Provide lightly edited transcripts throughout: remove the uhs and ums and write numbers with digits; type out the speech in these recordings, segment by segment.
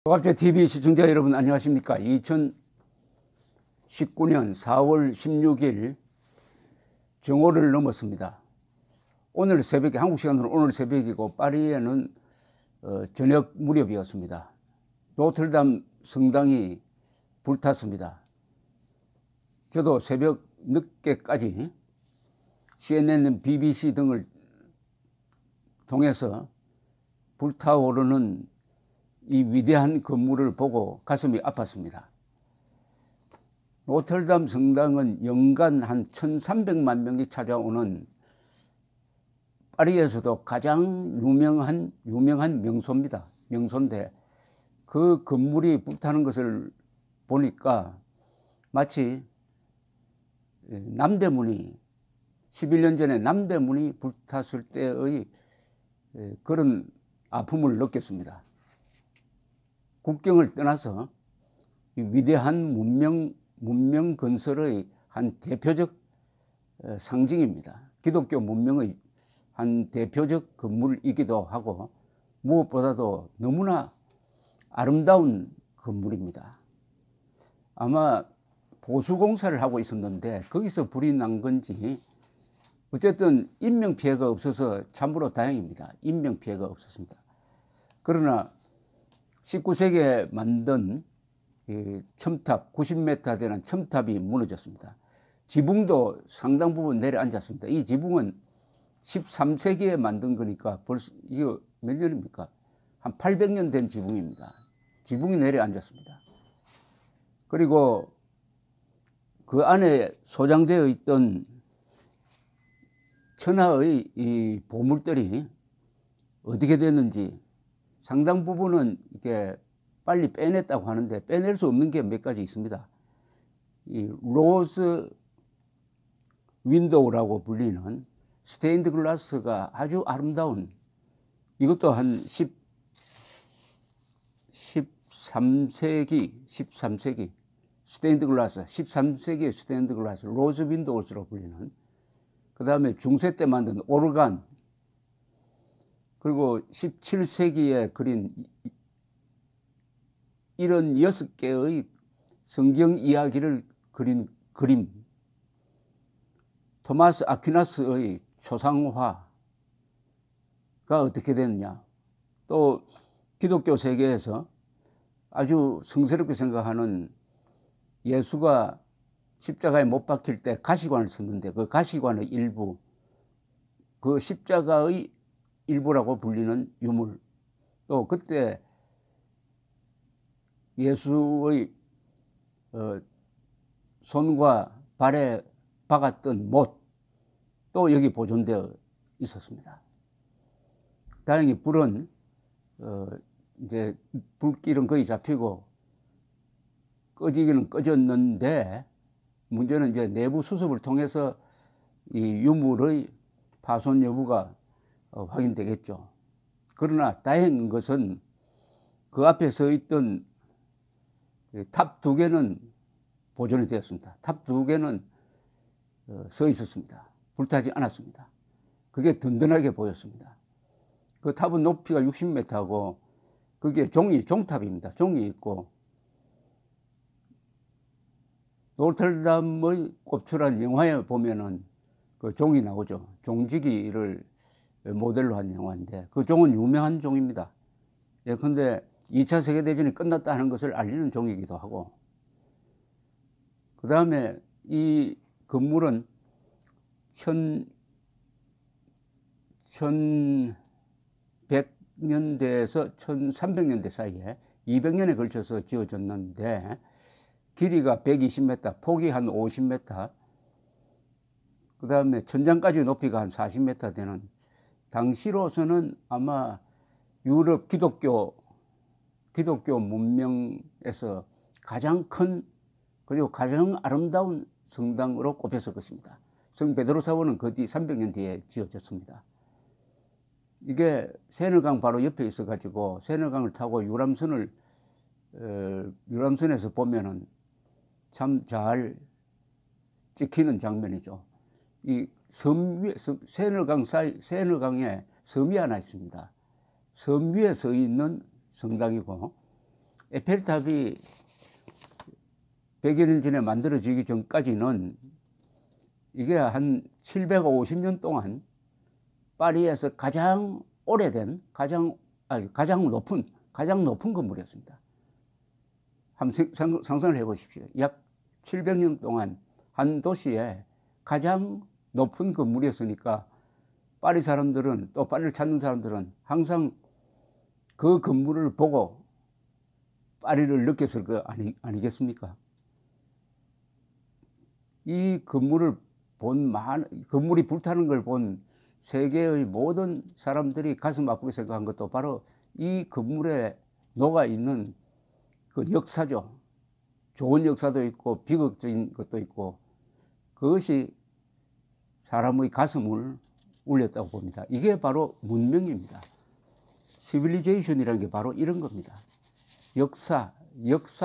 조갑제 TV 시청자 여러분 안녕하십니까. 2019년 4월 16일 정오를 넘었습니다. 오늘 새벽에, 한국 시간으로 오늘 새벽이고 파리에는 저녁 무렵이었습니다. 노틀담 성당이 불탔습니다. 저도 새벽 늦게까지 CNN, BBC 등을 통해서 불타오르는 이 위대한 건물을 보고 가슴이 아팠습니다. 노틀담 성당은 연간 한 1300만 명이 찾아오는 파리에서도 가장 유명한 명소입니다. 명소인데 그 건물이 불타는 것을 보니까 마치 남대문이 11년 전에 남대문이 불탔을 때의 그런 아픔을 느꼈습니다. 국경을 떠나서 이 위대한 문명 건설의 한 대표적 상징입니다. 기독교 문명의 한 대표적 건물이기도 하고 무엇보다도 너무나 아름다운 건물입니다. 아마 보수공사를 하고 있었는데 거기서 불이 난 건지 어쨌든 인명피해가 없어서 참으로 다행입니다. 인명피해가 없었습니다. 그러나 19세기에 만든 첨탑, 90m 되는 첨탑이 무너졌습니다. 지붕도 상당 부분 내려앉았습니다. 이 지붕은 13세기에 만든 거니까 벌써 이거 몇 년입니까? 한 800년 된 지붕입니다. 지붕이 내려앉았습니다. 그리고 그 안에 소장되어 있던 천하의 이 보물들이 어떻게 됐는지 상당 부분은 이게 빨리 빼냈다고 하는데 빼낼 수 없는 게 몇 가지 있습니다. 이 로즈 윈도우라고 불리는 스테인드 글라스가 아주 아름다운, 이것도 한 13세기 스테인드 글라스, 13세기의 스테인드 글라스, 로즈 윈도우스로 불리는, 그 다음에 중세 때 만든 오르간, 그리고 17세기에 그린 76개의 성경 이야기를 그린 그림, 토마스 아퀴나스의 초상화가 어떻게 됐느냐, 또 기독교 세계에서 아주 성스럽게 생각하는 예수가 십자가에 못 박힐 때 가시관을 썼는데 그 가시관의 일부, 그 십자가의 일부라고 불리는 유물, 또 그때 예수의 손과 발에 박았던 못, 또 여기 보존되어 있었습니다. 다행히 불은 이제 불길은 거의 잡히고 꺼지기는 꺼졌는데 문제는 이제 내부 수습을 통해서 이 유물의 파손 여부가 확인되겠죠. 그러나 다행인 것은 그 앞에 서 있던 탑 2개는 보존이 되었습니다. 탑 2개는 서 있었습니다. 불타지 않았습니다. 그게 든든하게 보였습니다. 그 탑은 높이가 60m고 그게 종탑입니다. 종이 있고 노틀담의 꼽출한 영화에 보면은 그 종이 나오죠. 종지기를 모델로 한 영화인데 그 종은 유명한 종입니다. 예컨대 2차 세계대전이 끝났다 하는 것을 알리는 종이기도 하고, 그 다음에 이 건물은 1100년대에서 1300년대 사이에 200년에 걸쳐서 지어졌는데 길이가 120m, 폭이 한 50m, 그 다음에 천장까지 높이가 한 40m 되는, 당시로서는 아마 유럽 기독교 문명에서 가장 큰 그리고 가장 아름다운 성당으로 꼽혔을 것입니다. 성 베드로 사원은 그 뒤 300년 뒤에 지어졌습니다. 이게 세너강 바로 옆에 있어 가지고 세너강을 타고 유람선에서 보면은 참 잘 찍히는 장면이죠. 이 섬 위에, 세너강에 섬이 하나 있습니다. 섬 위에 서 있는 성당이고 에펠탑이 100여 년 전에 만들어지기 전까지는 이게 한 750년 동안 파리에서 가장 오래된, 가장 높은 건물이었습니다. 한번 상상을 해보십시오. 약 700년 동안 한 도시에 가장 높은 건물이었으니까 파리 사람들은, 또 파리를 찾는 사람들은 항상 그 건물을 보고 파리를 느꼈을 거 아니겠습니까? 이 건물을 건물이 불타는 걸 본 세계의 모든 사람들이 가슴 아프게 생각한 것도 바로 이 건물에 녹아 있는 그 역사죠. 좋은 역사도 있고 비극적인 것도 있고, 그것이 사람의 가슴을 울렸다고 봅니다. 이게 바로 문명입니다. 시빌리제이션이라는 게 바로 이런 겁니다. 역사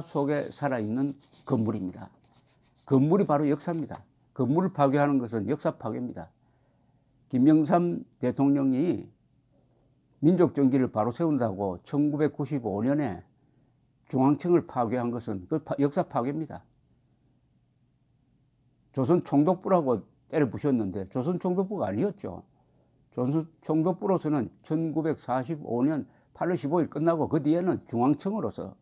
속에 살아있는 건물입니다. 건물이 바로 역사입니다. 건물을 파괴하는 것은 역사 파괴입니다. 김영삼 대통령이 민족정기를 바로 세운다고 1995년에 중앙청을 파괴한 것은 그 역사 파괴입니다. 조선 총독부라고 때려 부셨는데 조선 총독부가 아니었죠. 조선 총독부로서는 1945년 8월 15일 끝나고 그 뒤에는 중앙청으로서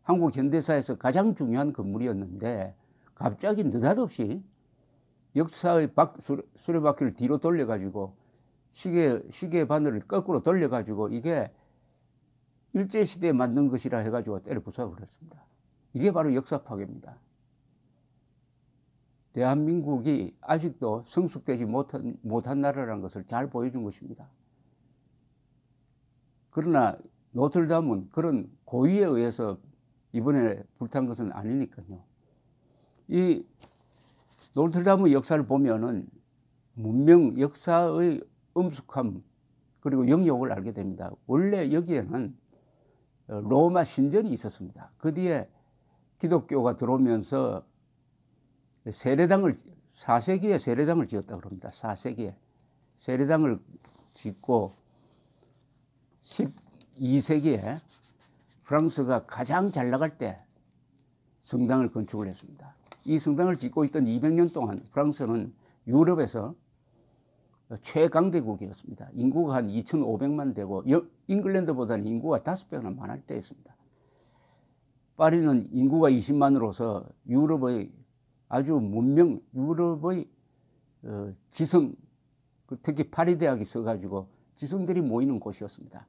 한국 현대사에서 가장 중요한 건물이었는데, 갑자기 느닷없이 역사의 수레바퀴를 뒤로 돌려가지고 시계 바늘을 거꾸로 돌려가지고 이게 일제시대에 만든 것이라 해가지고 때려 부숴버렸습니다. 이게 바로 역사 파괴입니다. 대한민국이 아직도 성숙되지 못한 나라라는 것을 잘 보여준 것입니다. 그러나 노틀담은 그런 고의에 의해서 이번에 불탄 것은 아니니까요. 이 노틀담의 역사를 보면은 문명 역사의 엄숙함 그리고 영역을 알게 됩니다. 원래 여기에는 로마 신전이 있었습니다. 그 뒤에 기독교가 들어오면서 4세기에 세례당을 지었다고 합니다. 4세기에 세례당을 짓고 12세기에 프랑스가 가장 잘 나갈 때 성당을 건축을 했습니다. 이 성당을 짓고 있던 200년 동안 프랑스는 유럽에서 최강대국이었습니다. 인구가 한 2,500만 되고 잉글랜드보다는 인구가 5배나 많을 때였습니다. 파리는 인구가 20만으로서 유럽의 아주 문명, 유럽의 지성, 특히 파리 대학이 있어가지고 지성들이 모이는 곳이었습니다.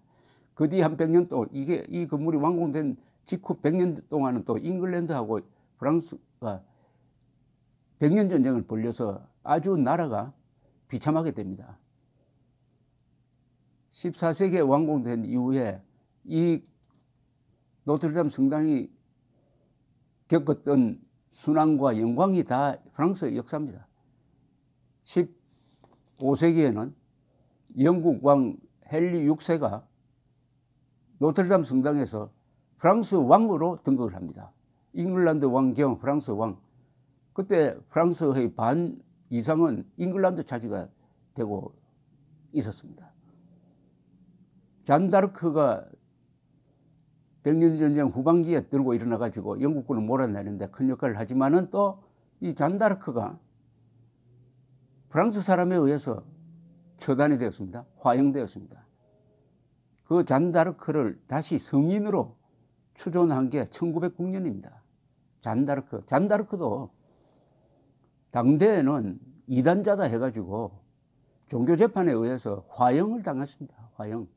그 뒤 한 100년 동안 이 건물이 완공된 직후 100년 동안은 또 잉글랜드하고 프랑스가 100년 전쟁을 벌려서 아주 나라가 비참하게 됩니다. 14세기에 완공된 이후에 이 노트르담 성당이 겪었던 순환과 영광이 다 프랑스의 역사입니다. 15세기에는 영국 왕 헨리 6세가 노트르담 성당에서 프랑스 왕으로 등극을 합니다. 잉글랜드 왕 겸 프랑스 왕. 그때 프랑스의 반 이상은 잉글랜드 차지가 되고 있었습니다. 잔다르크가 100년 전쟁 후반기에 들고 일어나가지고 영국군을 몰아내는데 큰 역할을 하지만은 또 이 잔다르크가 프랑스 사람에 의해서 처단이 되었습니다. 화형되었습니다. 그 잔다르크를 다시 성인으로 추존한 게 1909년입니다. 잔다르크도 당대에는 이단자다 해가지고 종교재판에 의해서 화형을 당했습니다. 화형.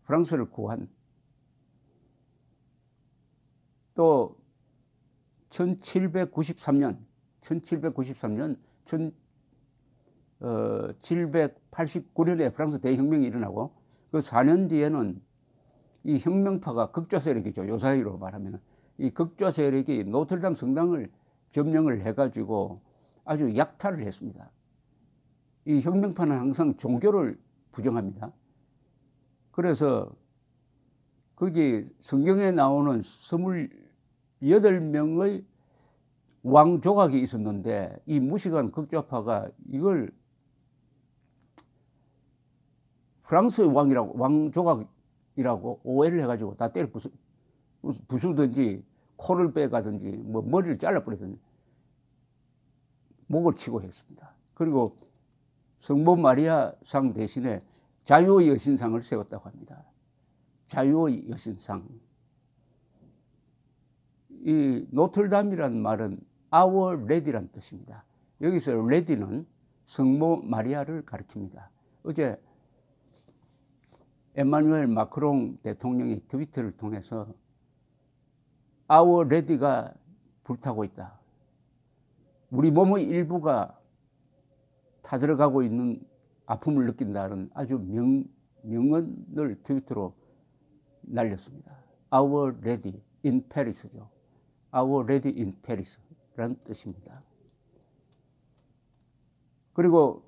프랑스를 구한. 또 1793년 1789년에 프랑스 대혁명이 일어나고 그 4년 뒤에는 이 혁명파가 극좌 세력이죠. 요사이로 말하면 이 극좌 세력이 노틀담 성당을 점령을 해가지고 아주 약탈을 했습니다. 이 혁명파는 항상 종교를 부정합니다. 그래서 거기 성경에 나오는 28명의 왕 조각이 있었는데 이 무식한 극좌파가 이걸 프랑스 왕 조각이라고 오해를 해가지고 다 때려 부수든지 코를 빼가든지 뭐 머리를 잘라버리든지 목을 치고 했습니다. 그리고 성모 마리아상 대신에 자유의 여신상을 세웠다고 합니다. 자유의 여신상. 이 노틀담이라는 말은 Our Lady란 뜻입니다. 여기서 레디는 성모 마리아를 가리킵니다. 어제 에마누엘 마크롱 대통령이 트위터를 통해서 Our Lady가 불타고 있다. 우리 몸의 일부가 타들어가고 있는 아픔을 느낀다는 아주 명언을 트위터로 날렸습니다. Our Lady in Paris죠. Our Lady in Paris라는 뜻입니다. 그리고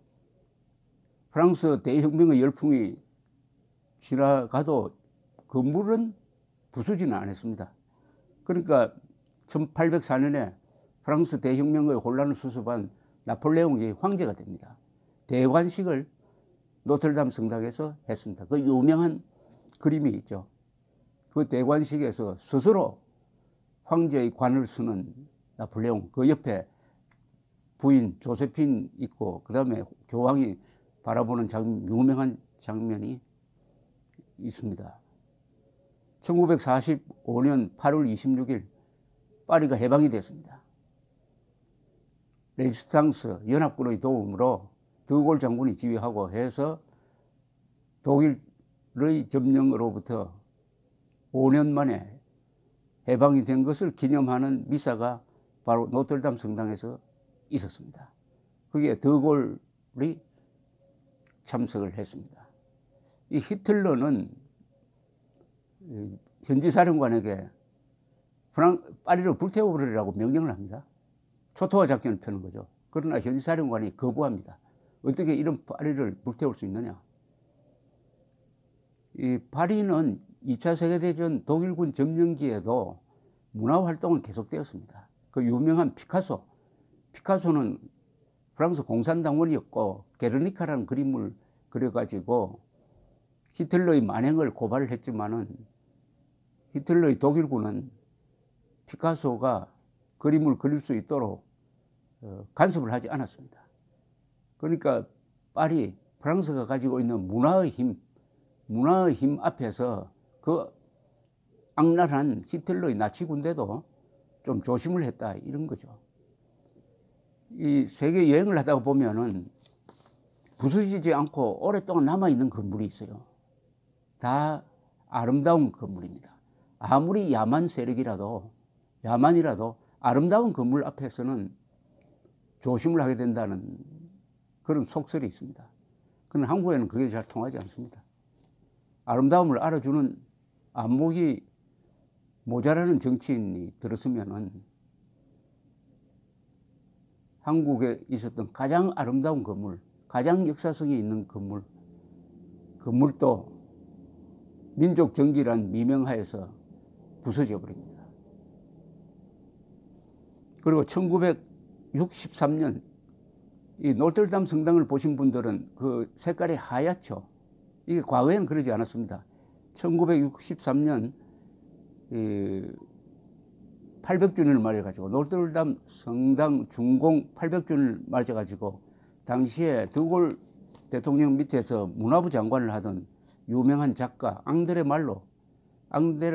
프랑스 대혁명의 열풍이 지나가도 건물은 부수지는 않았습니다. 그러니까 1804년에 프랑스 대혁명의 혼란을 수습한 나폴레옹이 황제가 됩니다. 대관식을 노틀담 성당에서 했습니다. 그 유명한 그림이 있죠. 그 대관식에서 스스로 황제의 관을 쓰는 나폴레옹, 그 옆에 부인 조세핀 있고 그 다음에 교황이 바라보는 유명한 장면이 있습니다. 1945년 8월 26일 파리가 해방이 됐습니다. 레지스탕스 연합군의 도움으로 드골 장군이 지휘하고 해서 독일의 점령으로부터 5년 만에 해방이 된 것을 기념하는 미사가 바로 노틀담 성당에서 있었습니다. 거기에 드골이 참석을 했습니다. 이 히틀러는 현지 사령관에게 파리를 불태워버리라고 명령을 합니다. 초토화 작전을 펴는 거죠. 그러나 현지 사령관이 거부합니다. 어떻게 이런 파리를 불태울 수 있느냐. 이 파리는 2차 세계대전 독일군 점령기에도 문화활동은 계속되었습니다. 그 유명한 피카소는 프랑스 공산당원이었고 게르니카라는 그림을 그려가지고 히틀러의 만행을 고발을 했지만은 히틀러의 독일군은 피카소가 그림을 그릴 수 있도록 간섭을 하지 않았습니다. 그러니까 파리, 프랑스가 가지고 있는 문화의 힘 앞에서 그 악랄한 히틀러의 나치 군대도 좀 조심을 했다 이런 거죠. 이 세계 여행을 하다가 보면은 부서지지 않고 오랫동안 남아있는 건물이 있어요. 다 아름다운 건물입니다. 아무리 야만이라도 아름다운 건물 앞에서는 조심을 하게 된다는 그런 속설이 있습니다. 그런데 한국에는 그게 잘 통하지 않습니다. 아름다움을 알아주는 안목이 모자라는 정치인이 들었으면은 한국에 있었던 가장 아름다운 건물, 가장 역사성이 있는 건물도 민족 정기란 미명하에서 부서져 버립니다. 그리고 1963년 이 노틀담 성당을 보신 분들은 그 색깔이 하얗죠. 이게 과거에는 그러지 않았습니다. 1963년 800주년을 맞아가지고 노틀담 성당 준공 800주년을 맞아가지고 당시에 드골 대통령 밑에서 문화부 장관을 하던 유명한 작가 앙드레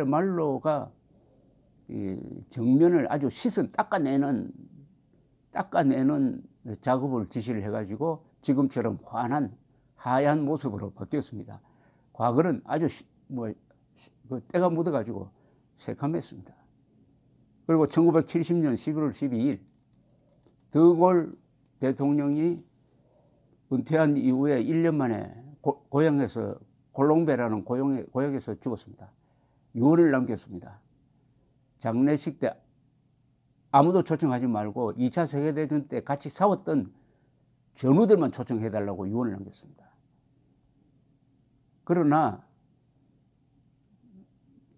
말로가 정면을 아주 닦아내는 작업을 지시를 해가지고 지금처럼 환한 하얀 모습으로 바뀌었습니다. 과거는 아주 때가 묻어가지고 새카맸습니다. 그리고 1970년 11월 12일 드골 대통령이 은퇴한 이후에 1년 만에 고향에서 콜롱베라는 고향에서 죽었습니다. 유언을 남겼습니다. 장례식 때 아무도 초청하지 말고 2차 세계대전 때 같이 싸웠던 전우들만 초청해달라고 유언을 남겼습니다. 그러나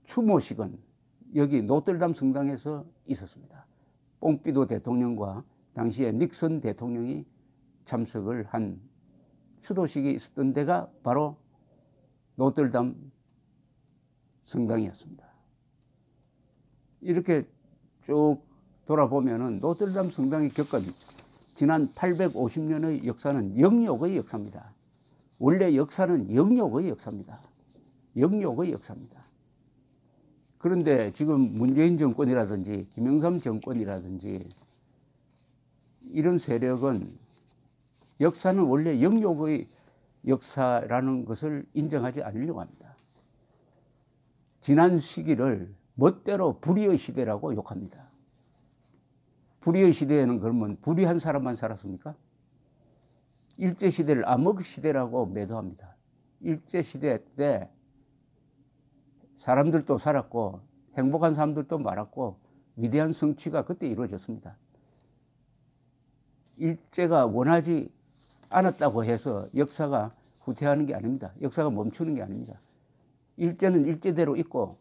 추모식은 여기 노틀담 성당에서 있었습니다. 뽕피도 대통령과 당시에 닉슨 대통령이 참석을 한 추도식이 있었던 데가 바로 노틀담 성당이었습니다. 이렇게 쭉 돌아보면은 노트르담 성당이 겪은 지난 850년의 역사는 영욕의 역사입니다. 원래 역사는 영욕의 역사입니다. 영욕의 역사입니다. 그런데 지금 문재인 정권이라든지 김영삼 정권이라든지 이런 세력은 역사는 원래 영욕의 역사라는 것을 인정하지 않으려고 합니다. 지난 시기를 멋대로 불의의 시대라고 욕합니다. 불의의 시대에는 그러면 불의한 사람만 살았습니까? 일제시대를 암흑시대라고 매도합니다. 일제시대 때 사람들도 살았고 행복한 사람들도 많았고 위대한 성취가 그때 이루어졌습니다. 일제가 원하지 않았다고 해서 역사가 후퇴하는 게 아닙니다. 역사가 멈추는 게 아닙니다. 일제는 일제대로 있고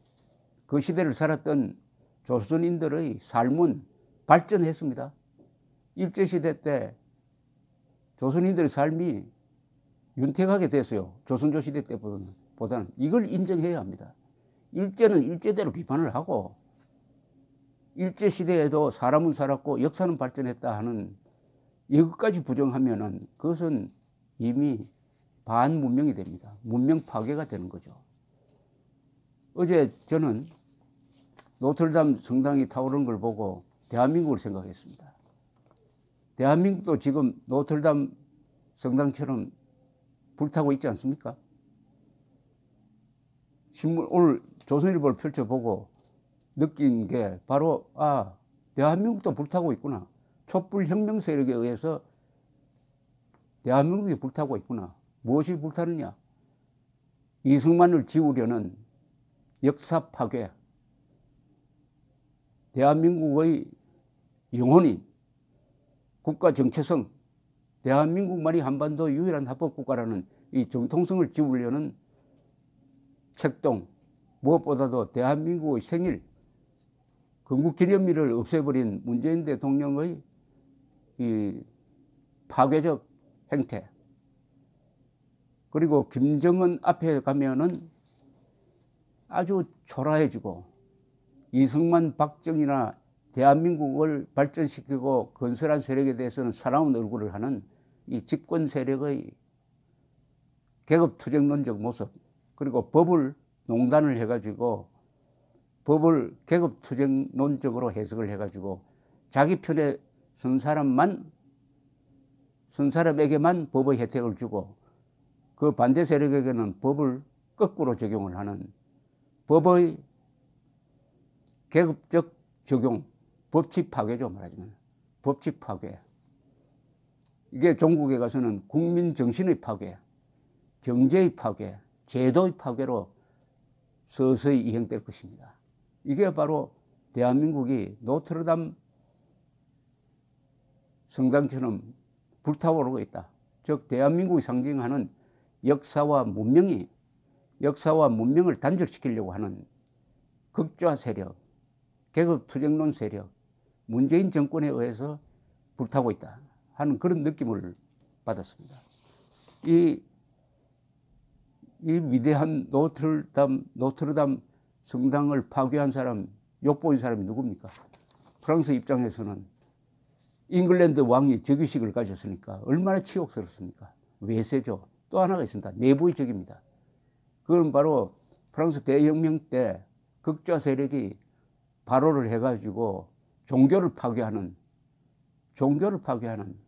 그 시대를 살았던 조선인들의 삶은 발전했습니다. 일제시대 때 조선인들의 삶이 윤택하게 됐어요. 조선조 시대 때보다는. 이걸 인정해야 합니다. 일제는 일제대로 비판을 하고 일제시대에도 사람은 살았고 역사는 발전했다 하는 이것까지 부정하면은 그것은 이미 반문명이 됩니다. 문명 파괴가 되는 거죠. 어제 저는 노트르담 성당이 타오르는 걸 보고 대한민국을 생각했습니다. 대한민국도 지금 노트르담 성당처럼 불타고 있지 않습니까? 신문 오늘 조선일보를 펼쳐보고 느낀 게 바로 대한민국도 불타고 있구나. 촛불혁명 세력에 의해서 대한민국이 불타고 있구나. 무엇이 불타느냐? 이승만을 지우려는 역사 파괴, 대한민국의 영혼인 국가 정체성, 대한민국만이 한반도 유일한 합법국가라는 이 정통성을 지우려는 책동, 무엇보다도 대한민국의 생일, 건국기념일을 없애버린 문재인 대통령의 이 파괴적 행태, 그리고 김정은 앞에 가면은 아주 초라해지고 이승만, 박정희나 대한민국을 발전시키고 건설한 세력에 대해서는 사나운 얼굴을 하는 이 집권 세력의 계급투쟁론적 모습, 그리고 법을 농단을 해가지고 법을 계급투쟁론적으로 해석을 해가지고 자기 편에 선 사람에게만 법의 혜택을 주고 그 반대 세력에게는 법을 거꾸로 적용을 하는 법의 계급적 적용, 법치 파괴죠, 말하자면. 법치 파괴. 이게 종국에 가서는 국민 정신의 파괴, 경제의 파괴, 제도의 파괴로 서서히 이행될 것입니다. 이게 바로 대한민국이 노트르담 성당처럼 불타오르고 있다. 즉 대한민국이 상징하는 역사와 문명을 단절시키려고 하는 극좌 세력, 계급투쟁론 세력, 문재인 정권에 의해서 불타고 있다 하는 그런 느낌을 받았습니다. 이 위대한 노트르담 성당을 파괴한 사람, 욕보인 사람이 누굽니까? 프랑스 입장에서는 잉글랜드 왕이 즉위식을 가졌으니까 얼마나 치욕스럽습니까? 외세죠. 또 하나가 있습니다. 내부의 적입니다. 그건 바로 프랑스 대혁명 때 극좌 세력이 발호를 해가지고 종교를 파괴하는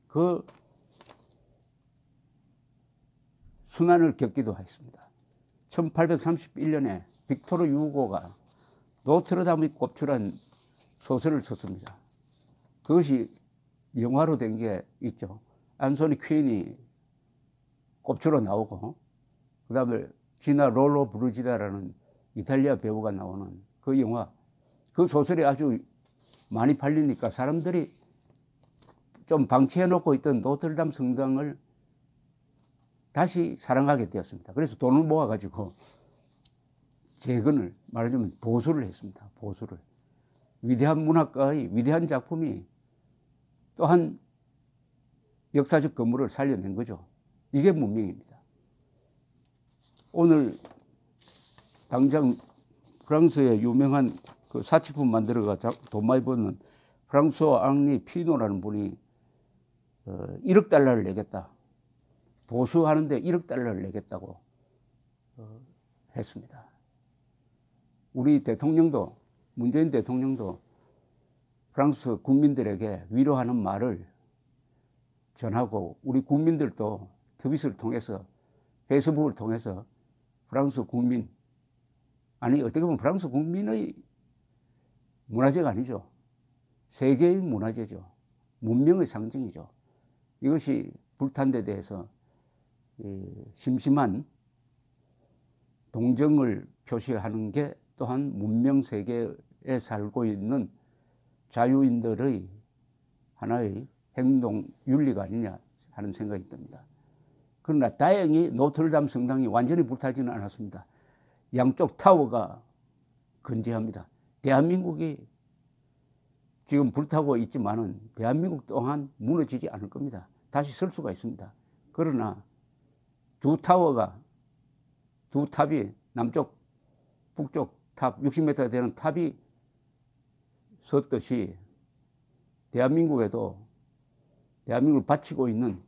그 순환을 겪기도 했습니다. 1831년에 빅토르 유고가 노트르담이 꼽출한 소설을 썼습니다. 그것이 영화로 된 게 있죠. 안소니 퀸이 꼽출어 나오고 그 다음에 지나 롤로 브루지다라는 이탈리아 배우가 나오는 그 영화, 그 소설이 아주 많이 팔리니까 사람들이 좀 방치해놓고 있던 노트르담 성당을 다시 사랑하게 되었습니다. 그래서 돈을 모아가지고 재건을, 말하자면 보수를 했습니다. 보수를. 위대한 문학가의 위대한 작품이 또한 역사적 건물을 살려낸 거죠. 이게 문명입니다. 오늘 당장 프랑스의 유명한 그 사치품 만들어가 돈 많이 버는 프랑스와 앙리 피노라는 분이 1억 달러를 내겠다. 보수하는데 1억 달러를 내겠다고 했습니다. 우리 대통령도, 문재인 대통령도 프랑스 국민들에게 위로하는 말을 전하고 우리 국민들도 트윗을 통해서, 페이스북을 통해서 프랑스 국민, 아니 어떻게 보면 프랑스 국민의 문화재가 아니죠. 세계의 문화재죠. 문명의 상징이죠. 이것이 불탄 데 대해서 심심한 동정을 표시하는 게 또한 문명 세계에 살고 있는 자유인들의 하나의 행동 윤리가 아니냐 하는 생각이 듭니다. 그러나 다행히 노트르담 성당이 완전히 불타지는 않았습니다. 양쪽 타워가 건재합니다. 대한민국이 지금 불타고 있지만은 대한민국 또한 무너지지 않을 겁니다. 다시 설 수가 있습니다. 그러나 두 탑이 남쪽, 북쪽 탑 60m 되는 탑이 섰듯이 대한민국에도 대한민국을 바치고 있는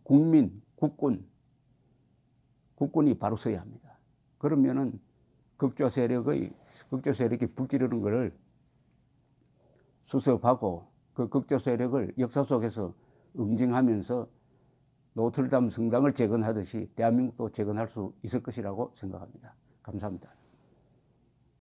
국군이 바로 서야 합니다. 그러면은 극조 세력이 불지르는 것을 수습하고 그 극조 세력을 역사 속에서 응징하면서 노트르담 성당을 재건하듯이 대한민국도 재건할 수 있을 것이라고 생각합니다. 감사합니다.